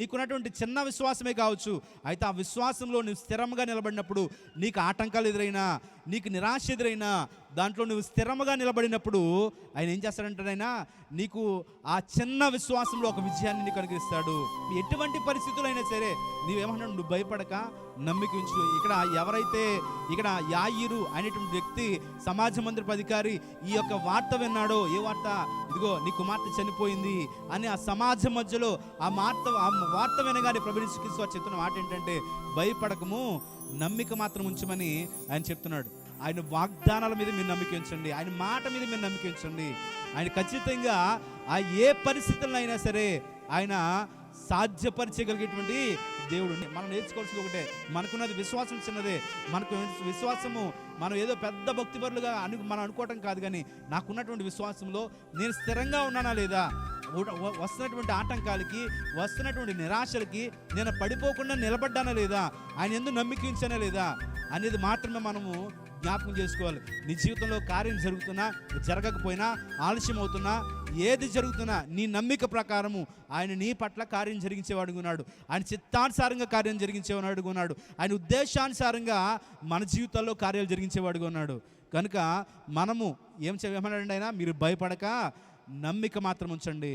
నీకున్నటువంటి చిన్న విశ్వాసమే కావచ్చు. అయితే ఆ విశ్వాసంలో నువ్వు స్థిరంగా నిలబడినప్పుడు, నీకు ఆటంకాలు ఎదురైనా, నీకు నిరాశ ఎదురైనా, దాంట్లో నువ్వు స్థిరంగా నిలబడినప్పుడు ఆయన ఏం చేస్తాడంటే, ఆయన నీకు ఆ చిన్న విశ్వాసంలో ఒక విజయాన్ని నీకు అనుగ్రహిస్తాడు. ఎటువంటి పరిస్థితులైనా సరే నీవేమన్నాడు, నువ్వు భయపడక నమ్మిక ఉంచు. ఎవరైతే యాయీరు అనేటువంటి వ్యక్తి, సమాజ మందిరపు అధికారి ఈ యొక్క వార్త విన్నాడో, ఏ వార్త? ఇదిగో నీ కుమార్తె చనిపోయింది అని ఆ సమాజం మధ్యలో ఆ వార్త వినగానే ప్రభువు యేసుక్రీస్తు వారు చెప్తున్న మాట ఏంటంటే, భయపడకము, నమ్మిక మాత్రం ఉంచమని ఆయన చెప్తున్నాడు. ఆయన వాగ్దానాల మీద మీరు నమ్మిక ఉంచండి, ఆయన మాట మీద మీరు నమ్మిక ఉంచండి. ఆయన ఖచ్చితంగా ఆ ఏ పరిస్థితుల్లో అయినా సరే ఆయన సాధ్యపరచగలిగేటువంటి దేవుడు. మనం నేర్చుకోవాల్సింది ఒకటే, మనకున్నది విశ్వాసం చిన్నదే. మనకు విశ్వాసము మనం ఏదో పెద్ద భక్తిపరులుగా మనం అనుకోవటం కాదు, కానీ నాకున్నటువంటి విశ్వాసంలో నేను స్థిరంగా ఉన్నానా లేదా, వస్తున్నటువంటి ఆటంకాలకి, వస్తున్నటువంటి నిరాశలకి నేను పడిపోకుండా నిలబడ్డానా లేదా, ఆయన ఎందుకు నమ్మిక ఉంచానా లేదా అనేది మాత్రమే మనము జ్ఞాపకం చేసుకోవాలి. నీ జీవితంలో కార్యం జరుగుతున్నా, జరగకపోయినా, ఆలస్యం అవుతున్నా, ఏది జరుగుతున్నా నీ నమ్మిక ప్రకారము ఆయన నీ పట్ల కార్యం జరిగించేవాడు ఉన్నాడు. ఆయన చిత్తానుసారంగా కార్యం జరిగించేవాడు ఉన్నాడు. ఆయన ఉద్దేశానుసారంగా మన జీవితాల్లో కార్యాలు జరిగించేవాడుగా ఉన్నాడు. కనుక మనము ఏమన్నాడండి ఆయన, మీరు భయపడక నమ్మిక మాత్రం ఉంచండి.